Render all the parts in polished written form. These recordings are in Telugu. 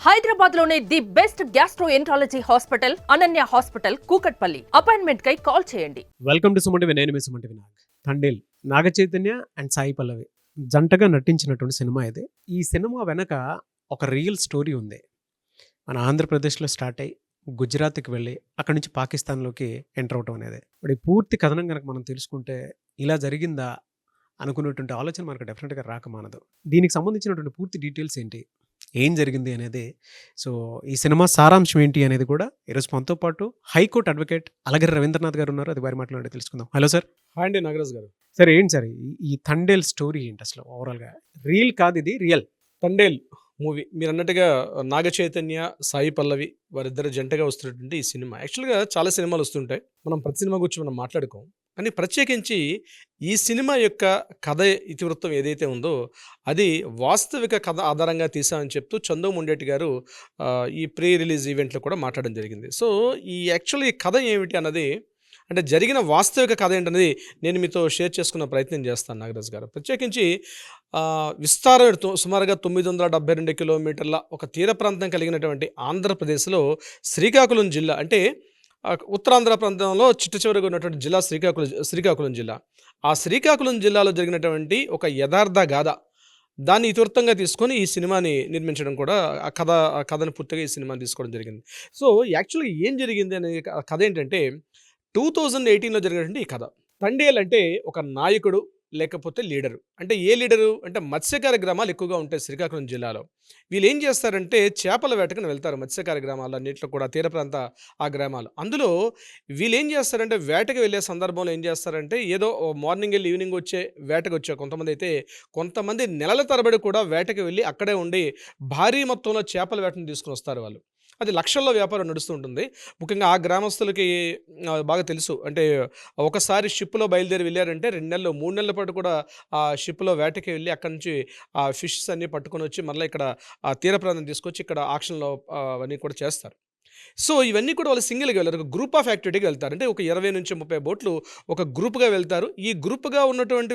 హైదరాబాద్ లోనే the best gastroenterology hospital Ananya hospital Kukatpally. Appointment కై కాల్ చేయండి. వెల్కమ్ టు సుమంటి నేను మీ సుమంటి వినాయక్. తండేల్ నాగ చైతన్య అండ్ సాయి పల్లవి జంటగా నటించినటువంటి సినిమా ఇది. ఈ సినిమా వెనక ఒక రియల్ స్టోరీ ఉంది. మన ఆంధ్రప్రదేశ్లో స్టార్ట్ అయ్యి గుజరాత్కి వెళ్ళి అక్కడి నుంచి పాకిస్తాన్లోకి ఎంటర్ అవటం అనేది. ఇప్పుడు ఈ పూర్తి కథనం కనుక మనం తెలుసుకుంటే ఇలా జరిగిందా అనుకున్నటువంటి ఆలోచన మనకు డెఫినెట్గా రాకమానదు. దీనికి సంబంధించినటువంటి పూర్తి డీటెయిల్స్ ఏంటి, ఏం జరిగింది అనేది, సో ఈ సినిమా సారాంశం ఏంటి అనేది కూడా ఈరోజు మనతో పాటు హైకోర్టు అడ్వకేట్ అలగిరి రవీంద్రనాథ్ గారు ఉన్నారు. అది వారి మాట్లాడి తెలుసుకుందాం. Hello sir. హాయ్ అండి నాగరాజ్ గారు. సార్ ఏంటి సార్ ఈ తండేల్ స్టోరీ ఏంటి అసలు ఓవరాల్గా? రియల్ కాదు, ఇది రియల్. తండేల్ మూవీ మీరు అన్నట్టుగా నాగ చైతన్య సాయి పల్లవి వారిద్దరు జంటగా వస్తున్నటువంటి ఈ సినిమా. యాక్చువల్గా చాలా సినిమాలు వస్తుంటాయి, మనం ప్రతి సినిమా గురించి మనం మాట్లాడుకోం. కానీ ప్రత్యేకించి ఈ సినిమా యొక్క కథ ఇతివృత్తం ఏదైతే ఉందో అది వాస్తవిక కథ ఆధారంగా తీసామని చెప్తూ చందు ముండేటి గారు ఈ ప్రీ రిలీజ్ ఈవెంట్లో కూడా మాట్లాడడం జరిగింది. సో ఈ యాక్చువల్లీ ఈ కథ ఏమిటి అన్నది, అంటే జరిగిన వాస్తవిక కథ ఏంటనేది నేను మీతో షేర్ చేసుకున్న ప్రయత్నం చేస్తాను నాగరాజ్ గారు. ప్రత్యేకించి విస్తారం సుమారుగా 972 కిలోమీటర్ల ఒక తీర ప్రాంతం కలిగినటువంటి ఆంధ్రప్రదేశ్లో శ్రీకాకుళం జిల్లా, అంటే ఉత్తరాంధ్ర ప్రాంతంలో చిట్ట చివరిగా ఉన్నటువంటి జిల్లా శ్రీకాకుళం జిల్లా. ఆ శ్రీకాకుళం జిల్లాలో జరిగినటువంటి ఒక యథార్థ గాథ, దాన్ని ఇతివృత్తంగా తీసుకొని ఈ సినిమాని నిర్మించడం కూడా ఆ కథను పూర్తిగా ఈ సినిమాని తీసుకోవడం జరిగింది. సో యాక్చువల్గా ఏం జరిగింది అనే కథ ఏంటంటే 2018లో జరిగినటువంటి ఈ కథ. తండేల్ అంటే ఒక నాయకుడు లేకపోతే లీడరు. అంటే ఏ లీడరు అంటే మత్స్యకార గ్రామాలు ఎక్కువగా ఉంటాయి శ్రీకాకుళం జిల్లాలో. వీళ్ళు ఏం చేస్తారంటే చేపల వేటకు వెళ్తారు. మత్స్యకార గ్రామాలు అన్నింటిలో కూడా తీర ప్రాంత ఆ గ్రామాలు. అందులో వీళ్ళు ఏం చేస్తారంటే వేటకు వెళ్ళే సందర్భంలో ఏం చేస్తారంటే ఏదో మార్నింగ్ వెళ్ళి ఈవినింగ్ వేటకు వచ్చే కొంతమంది నెలల తరబడి కూడా వేటకు వెళ్ళి అక్కడే ఉండి భారీ మొత్తంలో చేపల వేటను తీసుకుని వస్తారు వాళ్ళు. అది లక్షల్లో వ్యాపారం నడుస్తూ ఉంటుంది. ముఖ్యంగా ఆ గ్రామస్తులకి బాగా తెలుసు. అంటే ఒకసారి షిప్లో బయలుదేరి వెళ్ళారంటే 2 నెలలు 3 నెలల పాటు కూడా ఆ షిప్లో వేటకి వెళ్ళి అక్కడి నుంచి ఆ ఫిషెస్ అన్నీ పట్టుకొని వచ్చి మళ్ళీ ఇక్కడ ఆ తీర ప్రాంతం తీసుకొచ్చి ఇక్కడ ఆక్షన్లో అవన్నీ కూడా చేస్తారు. సో ఇవన్నీ కూడా వాళ్ళు సింగిల్గా వెళ్ళారు, ఒక గ్రూప్ ఆఫ్ యాక్టివిటీకి వెళ్తారు. అంటే ఒక 20 నుంచి 30 బోట్లు ఒక గ్రూప్గా వెళ్తారు. ఈ గ్రూప్గా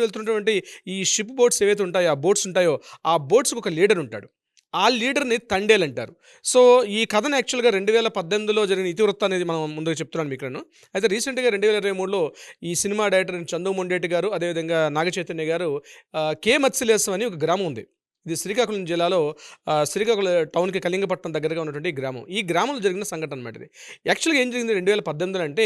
వెళ్తున్నటువంటి ఈ షిప్ బోట్స్ ఏవైతే ఉంటాయో ఆ బోట్స్కి ఒక లీడర్ ఉంటాడు. ఆ లీడర్ని తండేల్ అంటారు. సో ఈ కథను యాక్చువల్గా 2018లో జరిగిన ఇతివృత్తం అనేది మనం ముందుగా చెప్తున్నాను మీకు నేను. అయితే రీసెంట్గా 2023లో ఈ సినిమా డైరెక్టర్ చందు ముండేటి గారు, అదేవిధంగా నాగ చైతన్య గారు కే మత్స్యలేశం అని ఒక గ్రామం ఉంది. ఇది శ్రీకాకుళం జిల్లాలో శ్రీకాకుళం టౌన్కి కళింగపట్నం దగ్గరగా ఉన్నటువంటి గ్రామం. ఈ గ్రామంలో జరిగిన సంఘటన అన్నమాట ఇది. యాక్చువల్గా ఏం జరిగింది 2018లో అంటే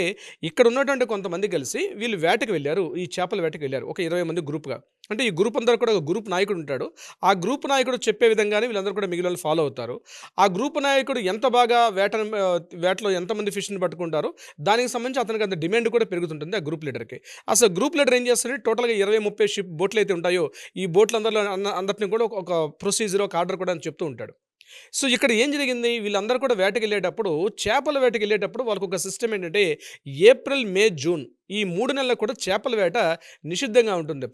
ఇక్కడ ఉన్నటువంటి కొంతమంది కలిసి వీళ్ళు వేటకు వెళ్ళారు, ఈ చేపల వేటకు వెళ్ళారు, ఒక 20 మంది గ్రూప్గా. అంటే ఈ గ్రూప్ అందరూ కూడా ఒక గ్రూప్ నాయకుడు ఉంటాడు. ఆ గ్రూప్ నాయకుడు చెప్పే విధంగానే వీళ్ళందరూ కూడా మిగిలిన ఫాలో అవుతారు. ఆ గ్రూప్ నాయకుడు ఎంత బాగా వేటలో ఎంతమంది ఫిష్ని పట్టుకుంటారో దానికి సంబంధించి అతనికి అంత డిమాండ్ కూడా పెరుగుతుంటుంది ఆ గ్రూప్ లీడర్కి. అసలు గ్రూప్ లీడర్ ఏం చేస్తారంటే టోటల్గా 20-30 షిప్ బోట్లు అయితే ఉంటాయో ఈ అందరినీ కూడా ఒక ప్రొసీజర్, ఒక ఆర్డర్ కూడా అని చెప్తూ ఉంటాడు. సో ఇక్కడ ఏం జరిగింది, వీళ్ళందరూ కూడా చేపల వేటకి వెళ్ళేటప్పుడు వాళ్ళకు ఒక సిస్టమ్ ఏంటంటే ఏప్రిల్, మే, జూన్ ఈ 3 నెలలకు కూడా చేపల వేట నిషిద్ధంగా ఉంటుంది.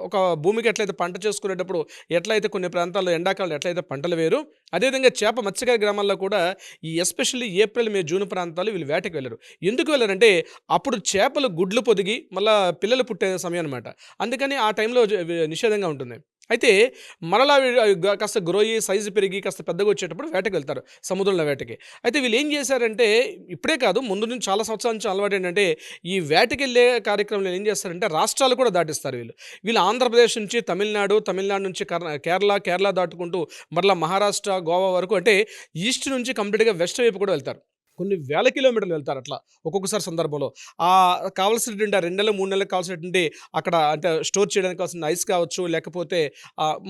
ఒక భూమికి ఎట్లయితే పంట చేసుకునేటప్పుడు ఎట్లయితే కొన్ని ప్రాంతాల్లో ఎండాకాలంలో ఎట్లయితే పంటలు వేరు, అదేవిధంగా మత్స్యకార గ్రామాల్లో కూడా ఈ ఎస్పెషల్లీ ఏప్రిల్, మే, జూన్ ప్రాంతాలు వీళ్ళు వేటకి వెళ్ళరు. ఎందుకు వెళ్ళారంటే అప్పుడు చేపలు గుడ్లు పొదిగి మళ్ళీ పిల్లలు పుట్టే సమయం అనమాట. అందుకని ఆ టైంలో నిషేధంగా ఉంటుంది. అయితే మరలా కాస్త గ్రో అయ్యి సైజు పెరిగి కాస్త పెద్దగా వచ్చేటప్పుడు వేటకు వెళ్తారు, సముద్రంలో వేటకి. అయితే వీళ్ళు ఏం చేశారంటే ఇప్పుడే కాదు ముందు నుంచి చాలా సంవత్సరాల నుంచి అలవాటు ఏంటంటే ఈ వేటకి వెళ్ళే కార్యక్రమంలో ఏం చేస్తారంటే రాష్ట్రాలు కూడా దాటిస్తారు వీళ్ళు ఆంధ్రప్రదేశ్ నుంచి తమిళనాడు నుంచి కేరళ దాటుకుంటూ మరలా మహారాష్ట్ర, గోవా వరకు, అంటే ఈస్ట్ నుంచి కంప్లీట్గా వెస్ట్ వైపు కూడా వెళ్తారు. కొన్ని వేల కిలోమీటర్లు వెళ్తారు అట్లా ఒక్కొక్కసారి సందర్భంలో. కావాల్సినటువంటి 2 నెలలు 3 నెలలకు కావాల్సినటువంటి అక్కడ అంటే స్టోర్ చేయడానికి కావాల్సిన ఐస్ కావచ్చు, లేకపోతే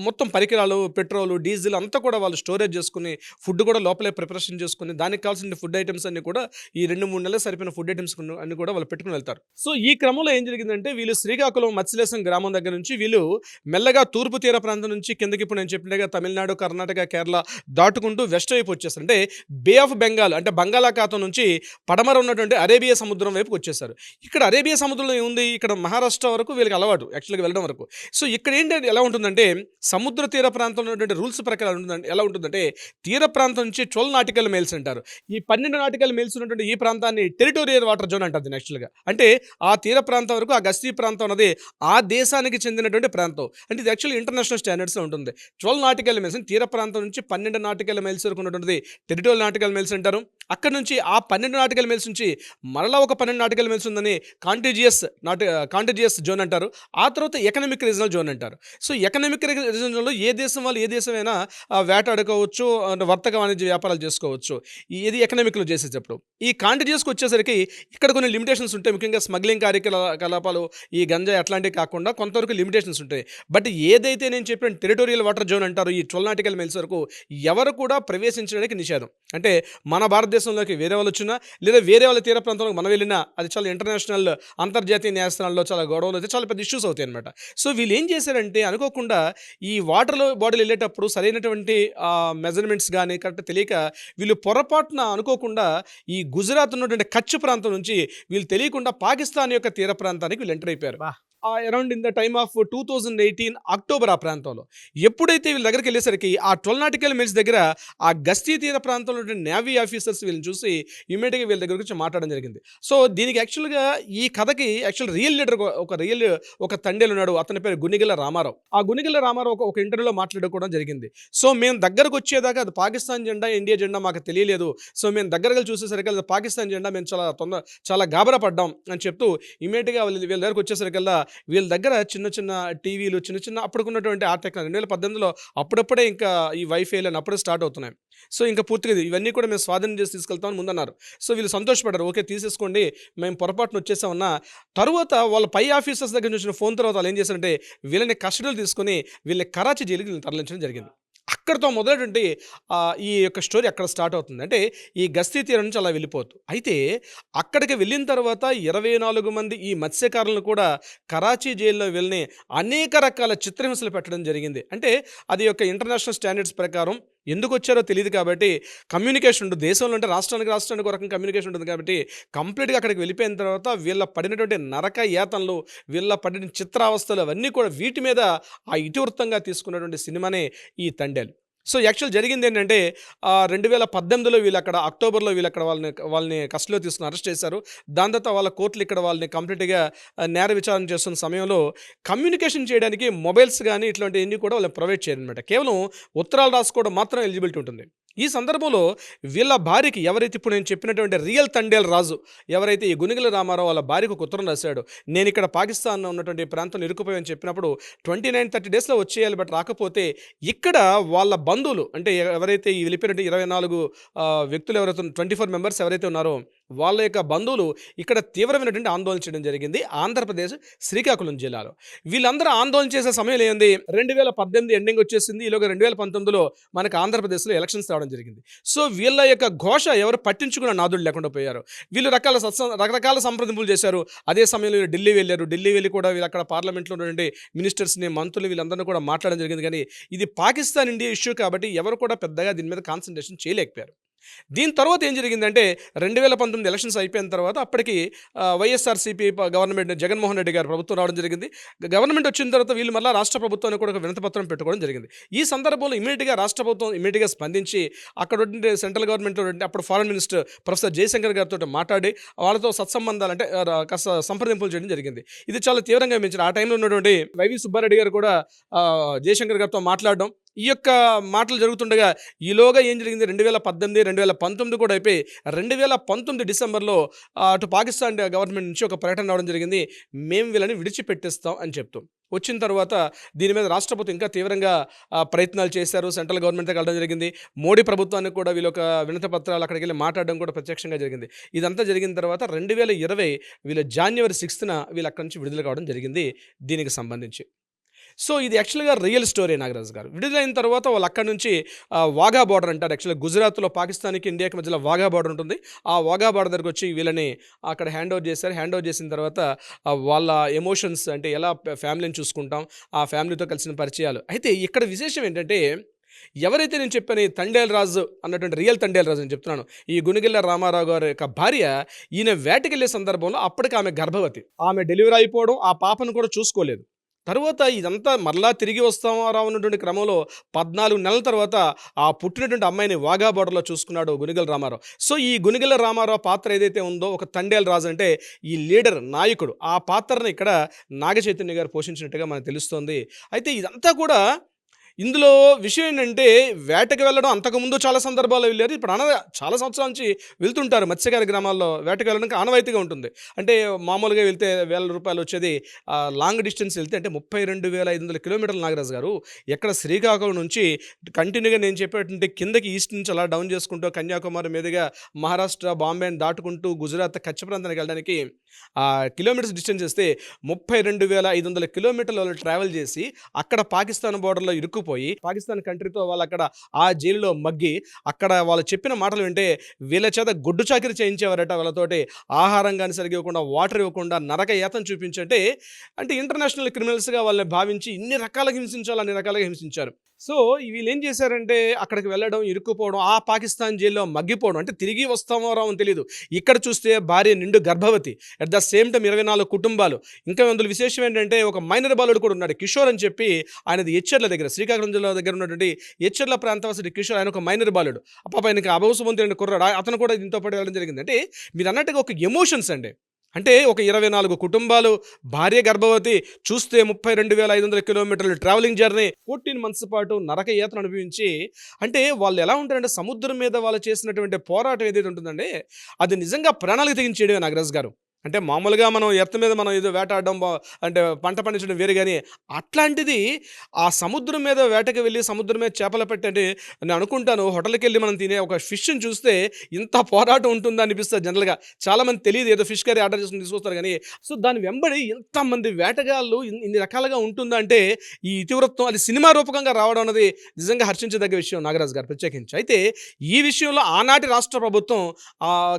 మొత్తం పరికరాలు, పెట్రోలు, డీజిల్ అంతా కూడా వాళ్ళు స్టోరేజ్ చేసుకుని ఫుడ్ కూడా లోపలే ప్రిపరేషన్ చేసుకుని దానికి కావాల్సిన ఫుడ్ ఐటమ్స్ అన్ని కూడా ఈ 2-3 నెలలు సరిపోయిన ఫుడ్ ఐటమ్స్ అన్ని కూడా వాళ్ళు పెట్టుకుని వెళ్తారు. సో ఈ క్రమంలో ఏం జరిగిందంటే వీళ్ళు శ్రీకాకుళం మత్స్యలేశం గ్రామం దగ్గర నుంచి వీళ్ళు మెల్లగా తూర్పు తీర ప్రాంతం నుంచి కిందకి, ఇప్పుడు నేను చెప్పినట్టుగా తమిళనాడు, కర్ణాటక, కేరళ దాటుకుంటూ వెస్ట్ వైపు వచ్చేస్తారు. అంటే బే ఆఫ్ బెంగాల్ అంటే బంగాళాఖాతం బంగాళాఖాతం నుంచి పడమర ఉన్నటువంటి అరేబియా సముద్రం వైపుకి వచ్చేసారు. ఇక్కడ అరేబియా సముద్రంలో ఏముంది, ఇక్కడ మహారాష్ట్ర వరకు వీళ్ళకి అలవాటు యాక్చువల్గా వెళ్ళడం వరకు. సో ఇక్కడ ఏంటంటే ఎలా ఉంటుందంటే సముద్ర తీర ప్రాంతంలో ఉన్నటువంటి రూల్స్ ప్రకారం ఎలా ఉంటుందంటే తీర ప్రాంతం నుంచి 12 నాటికల్ మైల్స్ అంటారు. ఈ 12 నాటికల్ మైల్స్ ఉన్నటువంటి ఈ ప్రాంతాన్ని టెరిటోరియల్ వాటర్ జోన్ అంటారు యాక్చువల్గా. అంటే ఆ తీర ప్రాంతం వరకు ఆ గస్తీ ప్రాంతం అనేది ఆ దేశానికి చెందినటువంటి ప్రాంతం. అంటే ఇది యాక్చువల్లీ ఇంటర్నేషనల్ స్టాండర్డ్స్లో ఉంటుంది. 12 నాటికల్ మైల్స్ తీర ప్రాంతం నుంచి 12 నాటికల్ మైల్స్ వరకు ఉన్నటువంటిది టెరిటోరియల్ నాటికల్ మైల్స్ అంటారు. అక్కడ నుంచి ఆ 12 నాటికల్ మైల్స్ నుంచి మరలా ఒక 12 నాటికల్ మైల్స్ ఉందని కాంటిజియస్ జోన్ అంటారు. ఆ తర్వాత ఎకనామిక్ రీజనల్ జోన్ అంటారు. సో ఎకనామిక్ రీజనల్ జోన్లో ఏ దేశం వాళ్ళు ఏ దేశమైనా వేటాడుకోవచ్చు, వర్తక వాణిజ్య వ్యాపారాలు చేసుకోవచ్చు. ఇది ఎకనామిక్లో చేసేటప్పుడు. ఈ కాంటిజియస్కి వచ్చేసరికి ఇక్కడ కొన్ని లిమిటేషన్స్ ఉంటాయి. ముఖ్యంగా స్మగ్లింగ్ కార్యకలాపాలు, ఈ గంజాయి అట్లాంటివి కాకుండా కొంతవరకు లిమిటేషన్స్ ఉంటాయి. బట్ ఏదైతే నేను చెప్పిన టెరిటోరియల్ వాటర్ జోన్ అంటారు ఈ 12 నాటికల్ మైల్స్ వరకు ఎవరు కూడా ప్రవేశించడానికి నిషేధం. అంటే మన భారతదేశంలోకి వేరే వాళ్ళు వచ్చినా లేదా వేరే వాళ్ళ తీర ప్రాంతంలోకి మనం వెళ్ళినా అది చాలా ఇంటర్నేషనల్ అంతర్జాతీయ న్యాయస్థానాల్లో చాలా గొడవలు అయితే చాలా పెద్ద ఇష్యూస్ అవుతాయి అనమాట. సో వీళ్ళు ఏం చేశారంటే అనుకోకుండా ఈ వాటర్లో బాడీలు వెళ్ళేటప్పుడు సరైనటువంటి మెజర్మెంట్స్ కానీ కరెక్ట్ తెలియక వీళ్ళు పొరపాటున అనుకోకుండా ఈ గుజరాత్ ఉన్నటువంటి కచ్ ప్రాంతం నుంచి వీళ్ళు తెలియకుండా పాకిస్తాన్ యొక్క తీర ప్రాంతానికి వీళ్ళు ఎంటర్ అయిపోయారు. Around in the time of 2018 October ఆ ప్రాంతంలో ఎప్పుడైతే వీళ్ళ దగ్గరికి వెళ్ళేసరికి ఆ 12 నాటికల్ మైల్స్ దగ్గర ఆ గస్తీ తీర ప్రాంతంలో నేవీ ఆఫీసర్స్ వీళ్ళని చూసి ఇమీడియట్గా వీళ్ళ దగ్గర గురించి మాట్లాడడం జరిగింది. సో దీనికి యాక్చువల్గా ఈ కథకి యాక్చువల్ రియల్ లీడర్ ఒక తండేలు ఉన్నాడు. అతని పేరు గునిగెల రామారావు. ఆ గునిగెల రామారావు ఒక ఇంటర్వ్యూలో మాట్లాడుకోవడం జరిగింది. సో మేము దగ్గరకు వచ్చేదాకా అది పాకిస్తాన్ జెండా ఇండియా జెండా మాకు తెలియలేదు. సో మేము దగ్గరగా చూసేసరికి అది పాకిస్తాన్ జెండా మేము చాలా గాబరా పడ్డాం అని చెప్తూ ఇమీడియట్గా వీళ్ళ దగ్గరకు వచ్చేసరికల్లా వీళ్ళ దగ్గర చిన్న టీవీలు అప్పుడుకున్నటువంటి ఆ టెక్నాలజీ 2018లో అప్పుడప్పుడే ఇంకా ఈ వైఫైలు అప్పుడే స్టార్ట్ అవుతున్నాయి. సో ఇంకా పూర్తిగా ఇవన్నీ కూడా మేము స్వాధీనం చేసి తీసుకెళ్తామని ముందన్నారు. సో వీళ్ళు సంతోషపడ్డారు. ఓకే తీసేసుకోండి, మేము పొరపాటున వచ్చేసామన్నా. తర్వాత వాళ్ళ పై ఆఫీసర్స్ దగ్గర నుంచి ఫోన్ తర్వాత వాళ్ళు ఏం చేశారంటే వీళ్ళని కస్టడీలో తీసుకొని వీళ్ళని కరాచీ జైలుకి తరలించడం జరిగింది. అక్కడితో మొదలైనటువంటి ఈ యొక్క స్టోరీ అక్కడ స్టార్ట్ అవుతుంది. అంటే ఈ గస్తీ తీరం నుంచి అలా వెళ్ళిపోతూ అయితే అక్కడికి వెళ్ళిన తర్వాత 24 మంది ఈ మత్స్యకారులను కూడా కరాచీ జైల్లో వెళ్ళి అనేక రకాల చిత్రహింసలు పెట్టడం జరిగింది. అంటే అది యొక్క ఇంటర్నేషనల్ స్టాండర్డ్స్ ప్రకారం ఎందుకు వచ్చారో తెలియదు కాబట్టి కమ్యూనికేషన్ ఉంటుంది దేశంలో. అంటే రాష్ట్రానికి ఒక రకం కమ్యూనికేషన్ ఉంటుంది కాబట్టి కంప్లీట్గా అక్కడికి వెళ్ళిపోయిన తర్వాత వీళ్ళ పడినటువంటి నరక యాతనలు, వీళ్ళ పడిన చిత్రావస్థలు అవన్నీ కూడా వీటి మీద ఆ ఇతివృత్తంగా తీసుకున్నటువంటి సినిమానే ఈ తండేలు. సో యాక్చువల్ జరిగింది ఏంటంటే 2018లో అక్టోబర్లో వాళ్ళని కస్టడీలో తీసుకుని అరెస్ట్ చేశారు. దాని తర్వాత వాళ్ళ కోర్టులు ఇక్కడ వాళ్ళని కంప్లీట్గా నేర విచారణ చేస్తున్న సమయంలో కమ్యూనికేషన్ చేయడానికి మొబైల్స్ కానీ ఇట్లాంటివన్నీ కూడా వాళ్ళని ప్రొవైడ్ చేయాలన్నమాట. కేవలం ఉత్తరాలు రాసుకోవడం మాత్రం ఎలిజిబిలిటీ ఉంటుంది. ఈ సందర్భంలో వీళ్ళ భార్యకి ఎవరైతే ఇప్పుడు నేను చెప్పినటువంటి రియల్ తండేల్ రాజు ఎవరైతే ఈ గునిగెల రామారావు వాళ్ళ భార్యకు ఒక ఉత్తరం రాశాడు. నేను ఇక్కడ పాకిస్తాన్లో ఉన్నటువంటి ప్రాంతం ఇరుక్కుపోయాని చెప్పినప్పుడు 29-30 డేస్లో వచ్చేయాలి, బట్ రాకపోతే ఇక్కడ వాళ్ళ బంధువులు అంటే ఎవరైతే ఈ వెళ్ళిపోయినట్టు 24 వ్యక్తులు ఎవరైతే 24 మెంబర్స్ ఎవరైతే ఉన్నారో వాళ్ళ యొక్క బంధువులు ఇక్కడ తీవ్రమైనటువంటి ఆందోళన చేయడం జరిగింది ఆంధ్రప్రదేశ్ శ్రీకాకుళం జిల్లాలో. వీళ్ళందరూ ఆందోళన చేసే సమయం ఏంది 2018 ఎండింగ్ వచ్చేసింది. ఈలోగా 2019లో మనకు ఆంధ్రప్రదేశ్లో ఎలక్షన్స్ రావడం జరిగింది. సో వీళ్ళ యొక్క ఘోష ఎవరు పట్టించుకున్న నాదులు లేకుండా పోయారు. వీళ్ళు రకరకాల సంప్రదింపులు చేశారు. అదే సమయంలో వీళ్ళు ఢిల్లీ వెళ్ళారు. ఢిల్లీ వెళ్ళి కూడా వీళ్ళు అక్కడ పార్లమెంట్లో ఉన్నటువంటి మినిస్టర్స్ని, మంత్రులు వీళ్ళందరినీ కూడా మాట్లాడడం జరిగింది. కానీ ఇది పాకిస్తాన్ ఇండియా ఇష్యూ కాబట్టి ఎవరు కూడా పెద్దగా దీని మీద కాన్సన్ట్రేషన్ చేయలేకపోయారు. దీని తర్వాత ఏం జరిగిందంటే 2019 ఎలక్షన్స్ అయిపోయిన తర్వాత అప్పటికి వైఎస్ఆర్సీపీ గవర్నమెంట్ జగన్మోహన్ రెడ్డి గారు ప్రభుత్వం రావడం జరిగింది. గవర్నమెంట్ వచ్చిన తర్వాత వీళ్ళు మళ్ళీ రాష్ట్ర ప్రభుత్వానికి కూడా ఒక వినతిపత్రం పెట్టుకోవడం జరిగింది. ఈ సందర్భంలో ఇమీడియట్గా రాష్ట్ర ప్రభుత్వం ఇమీడియట్గా స్పందించి అక్కడ సెంట్రల్ గవర్నమెంట్లో అప్పుడు ఫారెన్ మినిస్టర్ ప్రొఫెసర్ జయశంకర్ గారితో మాట్లాడి వాళ్ళతో సత్సంబంధాలు అంటే కాస్త సంప్రదింపులు చేయడం జరిగింది. ఇది చాలా తీవ్రంగా మించిన ఆ టైంలో ఉన్నటువంటి వైవి సుబ్బారెడ్డి గారు కూడా జయశంకర్ గారితో మాట్లాడడం ఈ యొక్క మాటలు జరుగుతుండగా ఈలోగా ఏం జరిగింది 2018, 2019 కూడా అయిపోయి 2019 డిసెంబర్లో అటు పాకిస్తాన్ గవర్నమెంట్ నుంచి ఒక ప్రకటన రావడం జరిగింది. మేము వీళ్ళని విడిచిపెట్టిస్తాం అని చెప్తాం. వచ్చిన తర్వాత దీని మీద రాష్ట్ర ప్రభుత్వం ఇంకా తీవ్రంగా ప్రయత్నాలు చేశారు. సెంట్రల్ గవర్నమెంట్తో కలవడం జరిగింది. మోడీ ప్రభుత్వానికి కూడా వీళ్ళ ఒక వినతి పత్రాలు అక్కడికి వెళ్ళి మాట్లాడడం కూడా ప్రత్యక్షంగా జరిగింది. ఇదంతా జరిగిన తర్వాత 2020 వీళ్ళు January 6th వీళ్ళు అక్కడి నుంచి విడుదల కావడం జరిగింది దీనికి సంబంధించి. సో ఇది యాక్చువల్గా రియల్ స్టోరీ నాగరాజు గారు. విడుదలైన తర్వాత వాళ్ళు అక్కడి నుంచి వాఘా బార్డర్ అంటారు. యాక్చువల్గా గుజరాత్లో పాకిస్తాన్కి ఇండియాకి మధ్యలో వాఘా బార్డర్ ఉంటుంది. ఆ వాఘా బార్డర్ దగ్గరకు వచ్చి వీళ్ళని అక్కడ హ్యాండ్ ఓవర్ చేశారు. హ్యాండ్ ఓవర్ చేసిన తర్వాత వాళ్ళ ఎమోషన్స్ అంటే ఎలా ఫ్యామిలీని చూసుకుంటాం, ఆ ఫ్యామిలీతో కలిసిన పరిచయాలు. అయితే ఇక్కడ విశేషం ఏంటంటే ఎవరైతే నేను చెప్పాను ఈ తండేల్ రాజు అన్నటువంటి రియల్ తండేల్ రాజు అని చెప్తున్నాను, ఈ గునిగిల్ల రామారావు గారి యొక్క భార్య, ఈయన వేటకెళ్లే సందర్భంలో అప్పటికి ఆమె గర్భవతి, ఆమె డెలివరీ అయిపోవడం, ఆ పాపను కూడా చూసుకోలేదు. తర్వాత ఇదంతా మరలా తిరిగి వస్తామా రావన్నటువంటి క్రమంలో 14 నెలల తర్వాత ఆ పుట్టినటువంటి అమ్మాయిని వాఘా బోర్డర్లో చూసుకున్నాడు గునిగల రామారావు. సో ఈ గునిగల రామారావు పాత్ర ఏదైతే ఉందో, ఒక తండేల్ రాజు అంటే ఈ లీడర్, నాయకుడు, ఆ పాత్రను ఇక్కడ నాగ చైతన్య గారు పోషించినట్టుగా మనకు తెలుస్తోంది. అయితే ఇదంతా కూడా ఇందులో విషయం ఏంటంటే, వేటకి వెళ్ళడం అంతకుముందు చాలా సందర్భాల్లో వెళ్ళారు. ఇప్పుడు చాలా సంవత్సరాల నుంచి వెళ్తుంటారు మత్స్యకార గ్రామాల్లో వేటకి వెళ్ళడానికి ఆనవాయితీగా ఉంటుంది. అంటే మామూలుగా వెళ్తే ₹1000 వచ్చేది, లాంగ్ డిస్టెన్స్ వెళ్తే అంటే 32,500 కిలోమీటర్లు నాగరాజు గారు. ఎక్కడ శ్రీకాకుళం నుంచి కంటిన్యూగా నేను చెప్పేటువంటి కిందకి ఈస్ట్ నుంచి అలా డౌన్ చేసుకుంటూ కన్యాకుమారి మీదుగా మహారాష్ట్ర, బాంబేని దాటుకుంటూ గుజరాత్ కచ్చ ప్రాంతానికి వెళ్ళడానికి కిలోమీటర్స్ డిస్టెన్స్ ఇస్తే 32,500 కిలోమీటర్లు వాళ్ళు ట్రావెల్ చేసి అక్కడ పాకిస్తాన్ బోర్డర్లో ఇరుక్కుపోయి పాకిస్తాన్ కంట్రీతో వాళ్ళు అక్కడ ఆ జైలులో మగ్గి అక్కడ వాళ్ళు చెప్పిన మాటలు వింటే వీళ్ళ చేత గొడ్డు చాకిరి చేయించేవారట. వాళ్ళతోటి ఆహారం కానీ సరిగ్గా ఇవ్వకుండా, వాటర్ ఇవ్వకుండా, నరక యాతన చూపించంటే, అంటే ఇంటర్నేషనల్ క్రిమినల్స్గా వాళ్ళని భావించి ఇన్ని రకాలుగా హింసించాలి, అన్ని రకాలుగా హింసించారు. సో వీళ్ళు ఏం చేశారంటే అక్కడికి వెళ్ళడం, ఇరుక్కుపోవడం, ఆ పాకిస్తాన్ జైల్లో మగ్గిపోవడం, అంటే తిరిగి వస్తామో రావో అని తెలియదు. ఇక్కడ చూస్తే భార్య నిండు గర్భవతి, అట్ ద సేమ్ టైం 24 కుటుంబాలు. ఇంకా అందులో విశేషం ఏంటంటే ఒక మైనర్ బాలుడు కూడా ఉన్నాడు, కిషోర్ అని చెప్పి. ఆయనది ఎచ్చెర్ల దగ్గర, శ్రీకాకుళం జిల్లా దగ్గర ఉన్నటువంటి ఎచ్చెర్ల ప్రాంతవాసి కిషోర్. ఆయన ఒక మైనర్ బాలుడు, పాప ఆయనకి అభవసవంతుడైన కుర్రాడు, అతను కూడా దీంతో పాటు వెళ్ళడం జరిగింది. అంటే మీరు అన్నట్టుగా ఒక ఎమోషన్స్ అండి. అంటే ఒక 24 కుటుంబాలు, భార్య గర్భవతి, చూస్తే 32,500 కిలోమీటర్లు ట్రావెలింగ్ జర్నీ, 14 months పాటు నరక యాతన అనుభవించి, అంటే వాళ్ళు ఎలా ఉంటారంటే సముద్రం మీద వాళ్ళు చేసినటువంటి పోరాటం ఏదైతే ఉంటుందంటే అది నిజంగా ప్రాణాలకు తెగించేయడమే నాగరాజు గారు. అంటే మామూలుగా మనం ఎర్త్ మీద మనం ఏదో వేటాడడం, అంటే పంట పండించడం వేరే, కానీ అట్లాంటిది ఆ సముద్రం మీద వేటకి వెళ్ళి సముద్రం మీద చేపలు పెట్టండి. నేను అనుకుంటాను హోటల్కి వెళ్ళి మనం తినే ఒక ఫిష్ని చూస్తే ఇంత పోరాటం ఉంటుందా అనిపిస్తుంది జనరల్గా. చాలామంది తెలియదు, ఏదో ఫిష్ కర్రీ ఆర్డర్ చేసుకుని తీసుకొస్తారు కానీ. సో దాని వెంబడి ఎంతమంది వేటగాళ్ళు ఇన్ని రకాలుగా ఉంటుందా అంటే ఈ ఇతివృత్తం అది సినిమా రూపకంగా రావడం అనేది నిజంగా హర్షించదగ్గ విషయం నాగరాజు గారు ప్రత్యేకించి. అయితే ఈ విషయంలో ఆనాటి రాష్ట్ర ప్రభుత్వం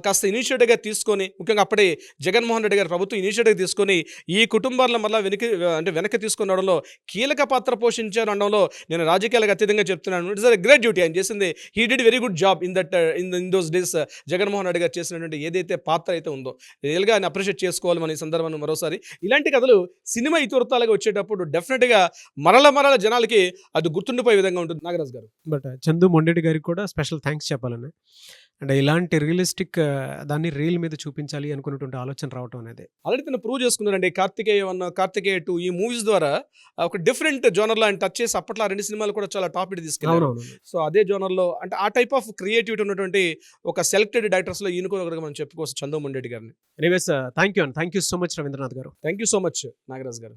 కాస్త ఇనిషియేటివ్గా తీసుకొని, ముఖ్యంగా అప్పటి జగన్మోహన్ రెడ్డి గారి ప్రభుత్వం ఇనిషియేటివ్ తీసుకొని ఈ కుటుంబాలను మళ్ళీ వెనక్కి తీసుకునడంలో కీలక పాత్ర పోషించారు అనడంలో నేను రాజకీయాలకు అత్యధికంగా చెప్తున్నాను. It's a great duty. ఆయన చేసింది, he did very good job in those days. Jaganmohan Reddy గారు చేసినటువంటి ఏదైతే పాత్ర అయితే ఉందో రియల్గా ఆయన అప్రిషియేట్ చేసుకోవాలి మన ఈ సందర్భాన్ని మరోసారి. ఇలాంటి కథలు సినిమా ఇతివృత్తాలుగా వచ్చేటప్పుడు డెఫినెట్గా మరల జనాలకి అది గుర్తుండిపోయే విధంగా ఉంటుంది నాగరాజు గారు. బట్ చందు మొండెడ్డి గారికి కూడా స్పెషల్ థ్యాంక్స్ చెప్పాలని. అంటే ఇలాంటి రియలిస్టిక్ దాన్ని రీల్ మీద చూపించాలి అనుకున్నటువంటి ఆలోచన రావటం అనేది ఆల్రెడీ తను ప్రూవ్ చేసుకున్నారండి. కార్తికేయ 1, కార్తికేయ 2 ఈ మూవీస్ ద్వారా ఒక డిఫరెంట్ జోనర్లో ఆయన టచ్ చేసి అప్పట్లో 2 సినిమాలు కూడా చాలా టాప్ ఇట్ తీసుకెళ్ళారు. సో అదే జోనర్లో అంటే ఆ టైప్ ఆఫ్ క్రియేటివిటీ ఉన్నటువంటి ఒక సెలెక్టెడ్ డైరెక్టర్స్లో ఈయన కూడా ఒకటిగా మనం చెప్పుకోవచ్చు చందు మొండెడ్డి గారిని. Anyways thank you so much Ravindranath garu. Thank you so much Nagaraj గారు.